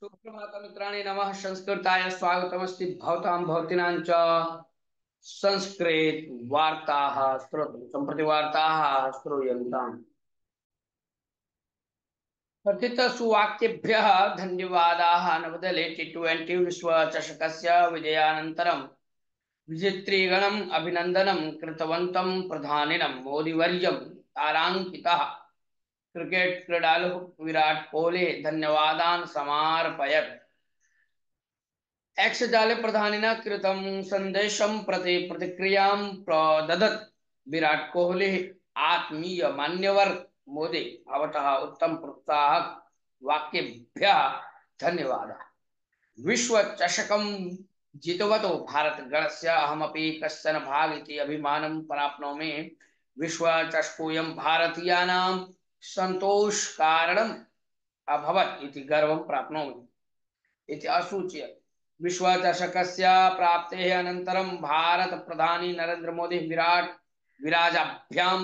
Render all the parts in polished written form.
सुप्रभातं मित्राणि नमः संस्कृताय स्वागतमस्ति भवतां भवतीनां च संस्कृत वार्ताः श्रोतुं सम्प्रति वार्ताः श्रूयन्ताम् कथितसु वाक्येभ्यः धन्यवादाः नवदले T20 विश्वचषकस्य विजयानन्तरं विजेतृगणम् अभिनन्दनं कृतवन्तं प्रधानिनं मोदीवर्यं ताराङ्कितः क्रिकेट क्रीडालुः विराट कोहली धन्यवादान् समार्पयत् एक्स जाले प्रधानिना कृतं संदेशं प्रति प्रतिक्रियां प्रददत् विराट कोहली आत्मीय मान्यवर मोदी भवतः उत्तम प्रोत्साहक वाक्येभ्यः धन्यवादः विश्व चषकं जितवतो भारत गणस्य अहमपि कश्चन भाग इति अभिमानं प्राप्नोमि विश्व चषकोऽयं भारतीयानां सन्तोष कारणम् अभवत् इति गर्वं प्राप्नोमि इति असूच्य विश्वचषकस्य प्राप्तेः अनन्तरं भारत प्रधानी नरेंद्र मोदी विराट विराजाभ्यां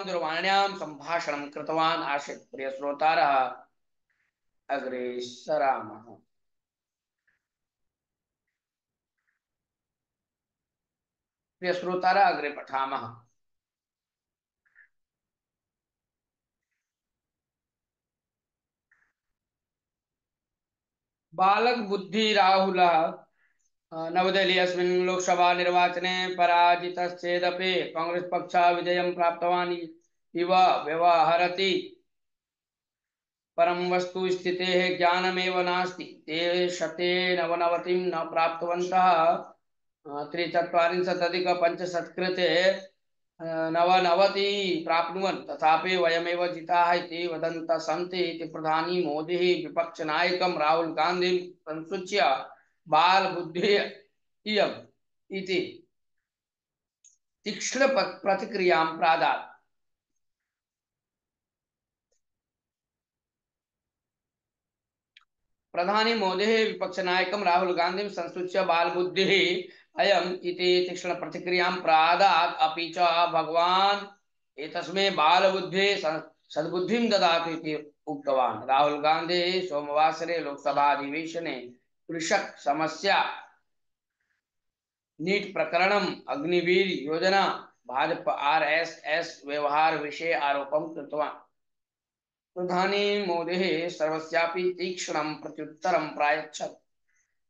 दूरवाण्यां सम्भाषणं कृतवान् आसीत् प्रिय श्रोतारः अग्रे सरामः प्रिय श्रोतारः अग्रे पठामः बालक बुद्धि राहुलः नवदेहली अस्मिन् लोकसभा निर्वाचने पराजितश्चेदपि कांग्रेस पक्षः विजयं प्राप्तवान् इव व्यवहरति परं वस्तु स्थितेः ज्ञानमेव नास्ति ते शते नवनवतिं न प्राप्तवन्तः 43 कृते नवनवति प्राप्नुवन् तथापि वयमेव जिताः इति वदन्तः सन्ति इति प्रधानी मोदी विपक्षनायकं राहुल गान्धिं संसूच्य बालबुद्धिः इयम् इति तीक्ष्ण प्रतिक्रियां प्रादात् प्रधानी मोदी विपक्षनायकं राहुल गान्धिं संसूच्य बालबुद्धिः अयम् इति तीक्ष्ण प्रतिक्रियां प्रादात् अपि च भगवान् एतस्मै बालबुद्धिः सद्बुद्धिं ददातु इति उक्तवान् राहुल गान्धी सोमवासरे लोकसभा अधिवेशने कृषक समस्या नीट प्रकरणम् अग्निवीर योजना भाजपा आरएसएस व्यवहार विषये आरोपं कृतवान् प्रधानी मोदी सर्वस्यापि तीक्ष्णं प्रत्युत्तरं प्रायच्छत्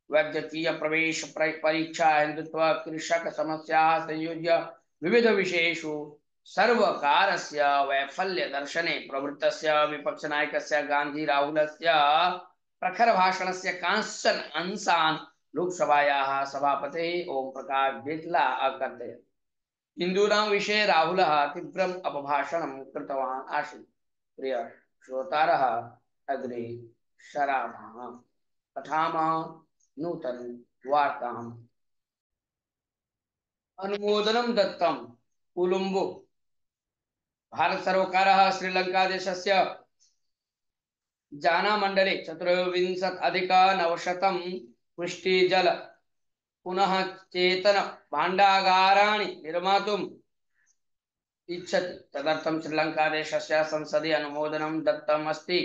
वैद्यकीय प्रवेश परीक्षा हिंदुत्व कृषक समस्याः संयोज्य विविध विषयेषु सर्वकारस्य वैफल्य दर्शने प्रवृत्तस्य विपक्षनायकस्य गान्धी राहुलस्य प्रखर भाषणस्य कांश्चन अंशान् लोकसभायाः सभापतिः ओम प्रकाश बिड़ला अकथयत् हिन्दूनां विषये राहुलः तीव्रम् अपभाषणं कृतवान् आसीत् प्रिय श्रोतारः अग्रे सरामः पठामः नूतन वार्ताम् अनुमोदनं दत्तं कोलंबो भारत सर्वकारः श्रीलंका देशस्य जाना मंडले 24,900 वृष्टिजल पुनः चेतन भाण्डागाराणि निर्मातुम् इच्छति तदर्थं श्रीलंका देशस्य संसदि अनुमोदनं दत्तम् अस्ति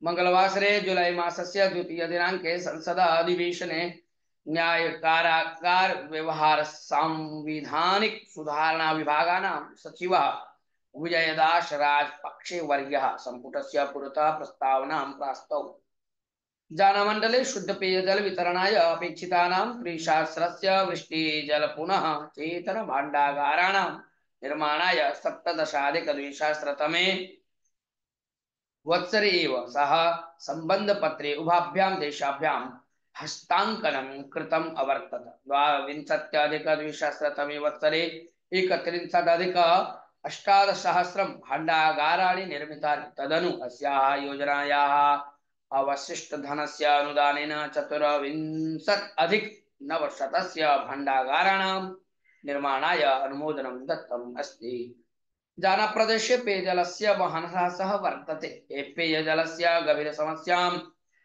मंगलवासरे जुलाई मासस्य 2 दिनाङ्के संसद अधिवेशने न्याय कारागार व्यवहार सांविधानिक सुधारणा विभागानां सचिवः विजयदास राजपक्षे वर्यः संपुटस्य पुरतः प्रस्तावनां प्रास्तौ जानमण्डले शुद्ध पेयजल वितरणाय अपेक्षितानां 3,000 वृष्टिजल पुनः चेतन भाण्डागाराणां निर्माणाय 17,200 वत्सरे एव सः सम्बन्धपत्रे उभाभ्यां देशाभ्यां हस्ताङ्कनं कृतम् अवर्तत 22,200 वत्सरे 31,000 भाण्डागाराणि निर्मितानि तदनु अस्याः योजनायाः अवशिष्टधनस्य अनुदानेन 24,900 भाण्डागाराणां निर्माणाय अनुमोदनं दत्तम् अस्ति जाना प्रदेशे पेयजलस्य वहनह्रासः वर्तते पेयजलस्य गभीरसमस्यां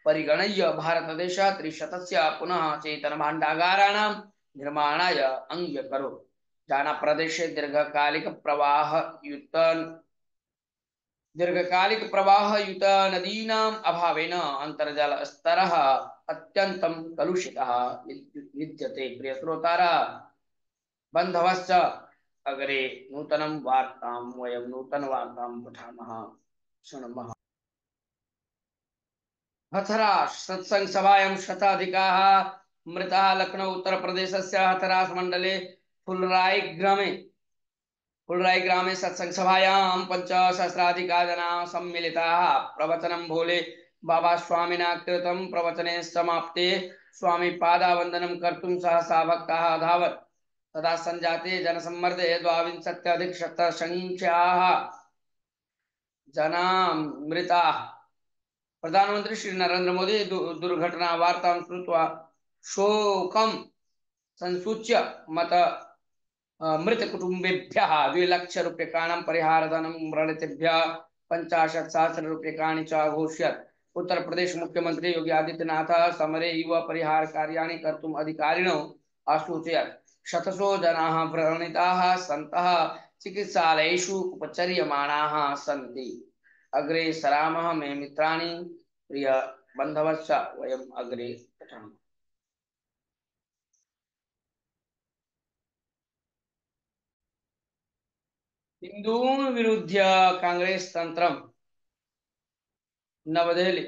परिगणय्य भारतदेशः 300 पुनः चेतनभाण्डागाराणां निर्माणाय अङ्गीकरोत् जाना प्रदेशे दीर्घकालिक प्रवाहयुक्त दीर्घकालिक प्रवाह युत नदीनाम् अभावेन अंतर्जल स्तरः अत्यन्तं कलुषितः विद्यते। प्रिय श्रोतारः बन्धवश्च अग्रे नूतनं वार्तां वयं नूतनवार्तां पठामः शृणुमः। हथरास सत्संग सभायां शताधिकाः मृताः। लखनऊ उत्तर प्रदेशस्य हथरास मण्डले फुलराई ग्रामे सत्संग सभायां पञ्चसहस्राधिका जनाः सम्मिलिताः। प्रवचनं भोले बाबा स्वामिना कृतं। प्रवचने समाप्ते स्वामी पादावन्दनं कर्तुं सहसा भक्ताः अधावत्। तदा संजाते जनसम्मर्दे द्वाविंशत्यधिकशतसङ्ख्याः जनाः मृताः। प्रधानमंत्री श्री नरेंद्र मोदी दुर्घटना वार्तां श्रुत्वा शोकं संसूच्य मृतकुटुम्बेभ्यः 2,00,000 परिहारधनं मृतेभ्यः 50,000 च अघोषयत्। उत्तर प्रदेश मुख्यमंत्री योगी आदित्यनाथ समरे युव परिहार कार्याणि कर्तुम् अधिकारिणो असूचयत्। शतशो जनाः व्रणिताः सन्तः चिकित्सालयेषु उपचर्यमाणाः सन्ति। अग्रे सरामः मे मित्राणि प्रिय बन्धवश्च वयम् अग्रे पठामः। हिंदून् विरुद्ध्य कांग्रेस तंत्रम्। नवदेहली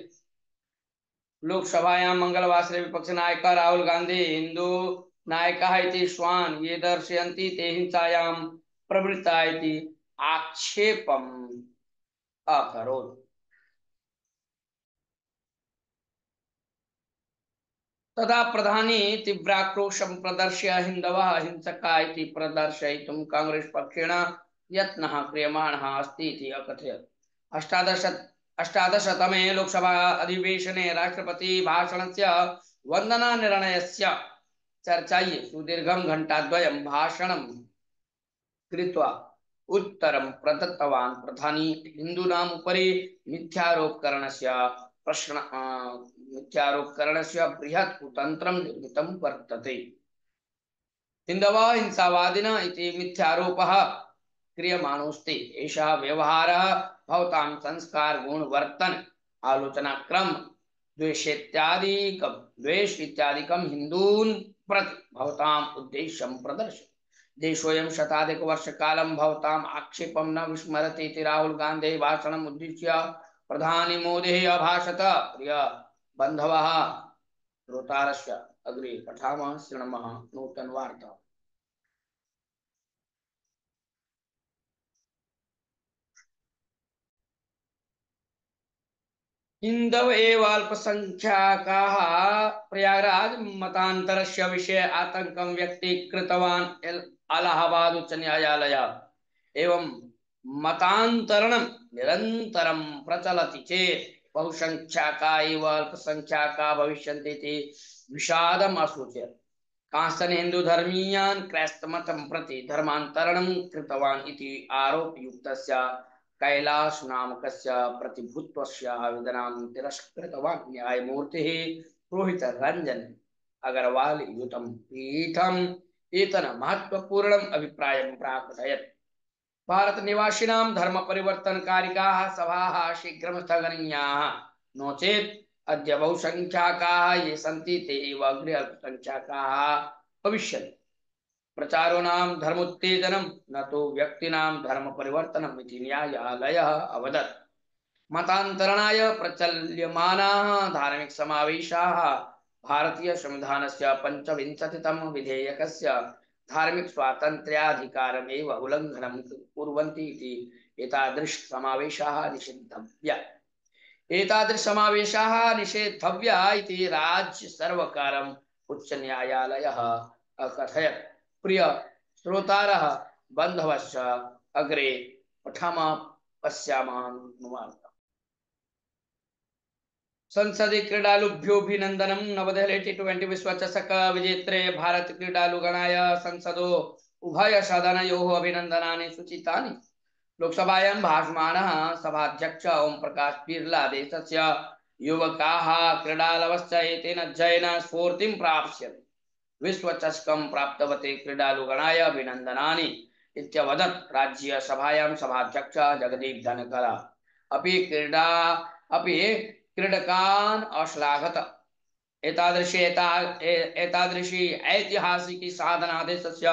लोकसभायां मंगलवासरे विपक्षनायकः राहुल गांधी हिंदू नायकः इति श्वान् ये दर्शयन्ति ते हिंसायां प्रवृत्ता इति आक्षेपम् अकरोत्। तदा प्रधानी तीव्राक्रोशं प्रदर्श्य हिन्दवः हिंसका इति प्रदर्शयितुं कांग्रेस पक्षेण यत्नः क्रियमाणः अस्ति इति अकथयत्। अष्टादशतमे लोकसभा अधिवेशने राष्ट्रपति भाषणस्य वन्दना निर्णयस्य चर्चायै सुदीर्घं घण्टाद्वयं भाषणं कृत्वा उत्तरं प्रदत्तवान्। प्रधानी हिन्दूनाम् उपरि मिथ्यारोपकरणस्य बृहत् कुतन्त्रं निर्मितं वर्तते। हिन्दवः हिंसावादिनः इति मिथ्यारोपः क्रियमाणोऽस्ति। एषः व्यवहारः भवतां संस्कार गुणवर्तन आलोचनाक्रम द्वेष इत्यादिकं हिन्दून् प्रति भवताम् उद्देश्यं प्रदर्शयति। देशोऽयं शताधिकवर्षकालं भवताम् आक्षेपं न विस्मरति इति राहुल गान्धी भाषणम् उद्दिश्य प्रधानी मोदिः अभाषत। प्रिय बन्धवः श्रोतारश्च अग्रे पठामः शृणुमः नूतनवार्ता। हिन्दव एव अल्पसंख्याकाः प्रयागराज मतान्तरस्य विषये आतङ्कं व्यक्तीकृतवान्। अलाहाबाद उच्च न्यायालयः एवं मतान्तरणं निरन्तरं प्रचलति चेत् बहुसंख्याका एव अल्पसंख्याका भविष्यन्ति इति विषादम् असूचयत्। कांश्चन हिन्दुधर्मीयान् क्रैस्तमतं प्रति धर्मान्तरणं कृतवान् इति आरोपयुक्तस्य कैलाश नामकस्य प्रतिभूत्वस्य आवेदनं तिरस्कृतवान्। न्यायमूर्तिः रोहित रंजन अग्रवाल युतं पीठम् एतेन महत्वपूर्णम् अभिप्रायं प्राकटयत्। भारत निवासिनां धर्म परिवर्तनकारिकाः सभाः शीघ्रं स्थगनीयाः, नो चेत् अद्य बहुसंख्याकाः ये सन्ति ते एव अग्रे अल्पसंख्याकाः भविष्यन्ति। प्रचारो नाम धर्मोत्तेजनम न तो व्यक्तीनां धर्म परिवर्तनम् इति न्यायालयः अवदत्। मतान्तरणाय प्रचल्यमानाः धार्मिक समावेशाः भारतीय संविधानस्य 25तम विधेयकस्य धार्मिक स्वातन्त्र्याधिकारमेव उल्लङ्घनं कुर्वन्ति इति एतादृश समावेशाः निषिद्धव्या। एतादृशसमावेशाः निषेधव्या इति राज्य सर्वकारम् उच्च न्यायालयः अकथयत्। प्रिय श्रोतारः बन्धवश्च अग्रे पठामः पश्यामः वार्ता। संसदि क्रीडालुभ्योऽभिनन्दनं। नवदेहली T20 विश्वचषक विजेत्रे भारत क्रीडालुगणाय संसदो उभय सदनयोः अभिनन्दनानि सूचितानि। लोकसभायां भाषमाणः सभाध्यक्ष ओम प्रकाश बिर्ला देशस्य युवकाः क्रीडालवश्च एतेन जयेन स्फूर्तिं प्राप्स्यन्ति। विश्वचषकं प्राप्तवते क्रीडालुगणाय अभिनन्दनानि इत्यवदत् राज्यसभायां सभाध्यक्ष जगदीप धनकर। अपि क्रीडा अपि क्रीडकान् अश्लाघत। एतादृशी ऐतिहासिकी साधनादेशस्य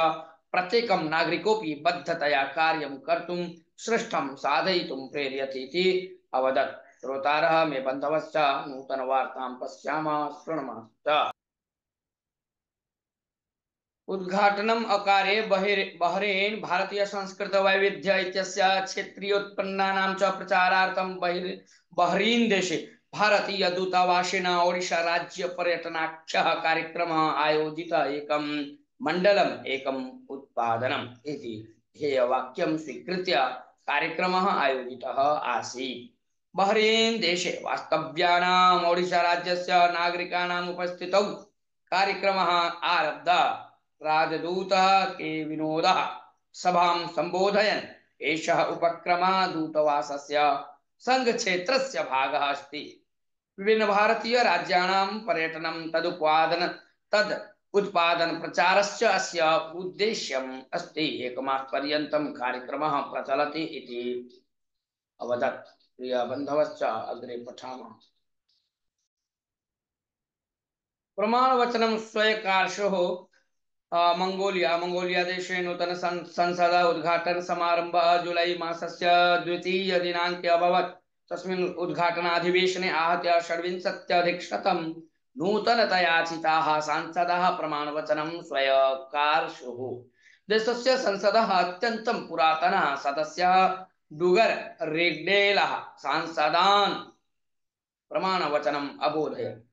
प्रत्येकं नागरिकोऽपि बद्धतया कार्यं कर्तुं श्रेष्ठं साधयितुं प्रेर्यते इति अवदत्। श्रोतारः मे बन्धवश्च नूतनवार्तां पश्यामः शृणुमः च। उद्घाटनम् अकारे बहरेन भारतीय संस्कृत वैविध्य इत्यस्य क्षेत्रीयोत्पन्नानां च प्रचारार्थं बहरीन देशे भारतीय दूतावासेन ओडिशा राज्य पर्यटनाख्यः कार्यक्रमः आयोजितः। एकं मण्डलम् एकम् उत्पादनम् इति ध्येयवाक्यं स्वीकृत्य कार्यक्रमः आयोजितः आसीत्। बहरीन देशे वास्तव्यानाम् ओडिशा राज्यस्य नागरिकाणाम् उपस्थितौ कार्यक्रमः आरब्धः। राजदूतः के विनोदः सभां सम्बोधयन् एषः उपक्रमः दूतावासस्य संघक्षेत्रस्य भागः अस्ति। विभिन्नभारतीयराज्यानां पर्यटनं तद् उत्पादन प्रचारस्य अस्य उद्देश्यम् अस्ति। एकमासपर्यन्तं कार्यक्रमः प्रचलति इति अवदत्। प्रियबन्धवश्च अग्रे पठामः। प्रमाणवचनं स्वयकार्षोः मंगोलिया देशे नूतन संसद उद्घाटन समारंभः जुलै मासस्य 2 दिनाङ्के अभवत्। तस्मिन् उद्घाटनाधिवेशने आहत्य 67 नूतनतया चिताः सांसदाः प्रमाणवचनं स्वयकार्षुः। देशस्य संसदः अत्यन्तं पुरातनः सदस्यः डुगर रेग्डेलः सांसदान् प्रमाणवचनम् अबोधयत्।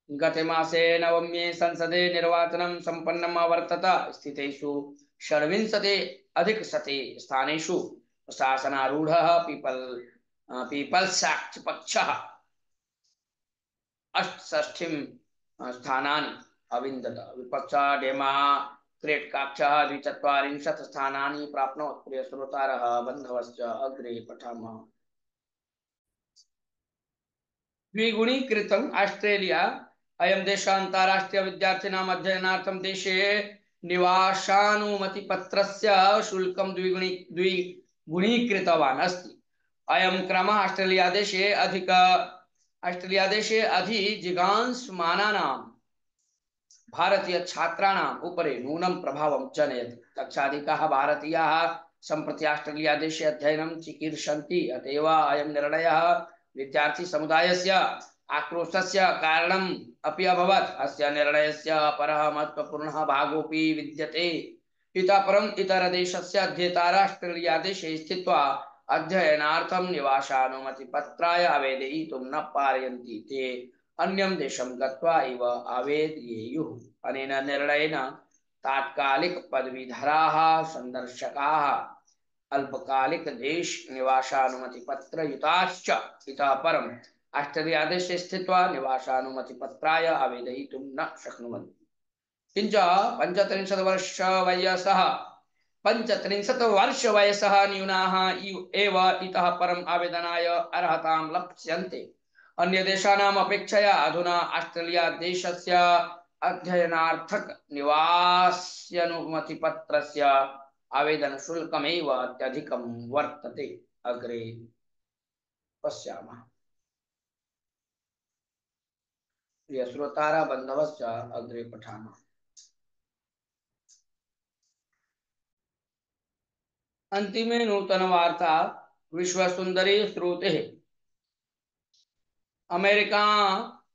गते मासे नवम्ये संसदे निर्वाचनं सम्पन्नम् अवर्तत। स्थितेषु 26 स्थानेषु प्रशासनारूढः पीपल्स पक्षः 68 स्थानानि अविन्दत। विपक्षः डेमोक्रेट्-पक्षः 42 स्थानानि प्राप्नोत्। प्रियश्रोतारः बन्धवश्च अग्रे पठामः। द्विगुणीकृतम् ऑस्ट्रेलिया अयं देशः अन्ताराष्ट्रीय विद्यार्थिनाम् अध्ययनार्थं देशे निवासानुमतिपत्रस्य शुल्कं द्विगुणीकृतवान् अस्ति। अयं क्रमः ऑस्ट्रेलिया देशे अधिजिगांसमानानां भारतीय छात्राणाम् उपरि नूनं प्रभावं जनयति। लक्षाधिकाः भारतीयाः सम्प्रति ऑस्ट्रेलिया देशे अध्ययनं चिकीर्षन्ति। अत एव अयं निर्णयः विद्यार्थी समुदायस्य आक्रोशस्य कारणम् अपि अभवत्। अस्य निर्णयस्य अपरः महत्त्वपूर्णः भागोऽपि विद्यते। इतः परम् इतरदेशस्य अध्येतारः ऑस्ट्रेलिया देशे स्थित्वा अध्ययनार्थं निवासानुमतिपत्राय आवेदयितुं न पारयन्ति। ते अन्यं देशं गत्वा एव आवेदयेयुः। अनेन निर्णयेन तात्कालिक पदवीधराः संदर्शकाः अल्पकालिक देश निवासानुमतिपत्रयुताश्च इतः परम् ऑस्ट्रेलिया देशे स्थित्वा निवासानुमतिपत्राय आवेदयितुं न शक्नुवन्ति। किञ्च 35 वर्षवयसः न्यूनाः एव इतः परम् आवेदनाय अर्हतां लप्स्यन्ते। अन्यदेशानाम् अपेक्षया अधुना ऑस्ट्रेलिया देशस्य अध्ययनार्थक निवासानुमतिपत्रस्य आवेदन शुल्कमेव अत्यधिकं वर्तते। अग्रे पश्यामः। प्रिय श्रोतारः बन्धवश्च अग्रे पठामः। अन्तिमे नूतन वार्ता विश्वसुन्दरी श्रुतेः।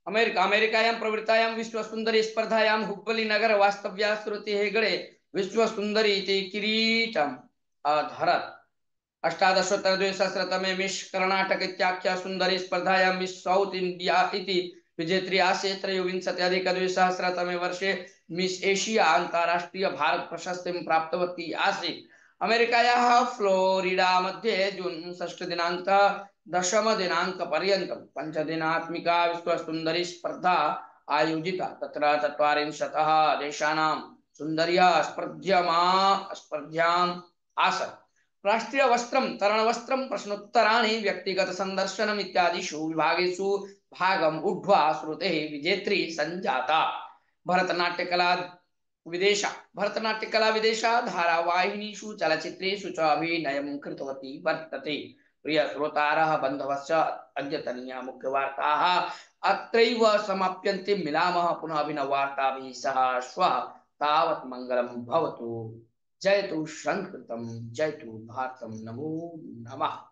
अमेरिकायां प्रवृत्तायां विश्वसुन्दरी स्पर्धायां हुब्बळ्ळी नगर वास्तव्या श्रुति हेगडे विश्वसुन्दरी इति किरीटम् अधरत्। 18-2000 मिस कर्णाटक इत्याख्या सुन्दरी स्पर्धायां मिस साउथ इंडिया इति विजेत्री आसीत्। 23-2000 वर्षे मिस एशिया अन्ताराष्ट्रीय भारत प्रशस्तिं प्राप्तवती आसीत्। अमेरिकायाः फ्लोरिडा मध्ये जून 6 दिनाङ्कतः 10 दिनाङ्कपर्यन्तं 5 दिनात्मिका विश्वसुन्दरी स्पर्धा आयोजिता। तत्र 40 देशानां सुन्दर्यः स्पर्धायाम् आसन्। राष्ट्रीय वस्त्रं, तरण वस्त्रं, प्रश्नोत्तराणि, व्यक्तिगत संदर्शनम् इत्यादिषु विभागेषु भागम् ऊढ्वा श्रुतेः विजेत्री सञ्जाता। भरतनाट्यकला विदेशा धारावाहिनीषु चलच्चित्रेषु च अभिनयं कृतवती वर्तते। प्रिय श्रोतारः बन्धवश्च अद्यतनीया मुख्यवार्ताः अत्रैव समाप्यन्ते। मिलामः पुनः अभिनववार्ताभिः सह श्वः। तावत् मङ्गलं भवतु। जयतु संस्कृतं, जयतु भारतं। नमो नमः।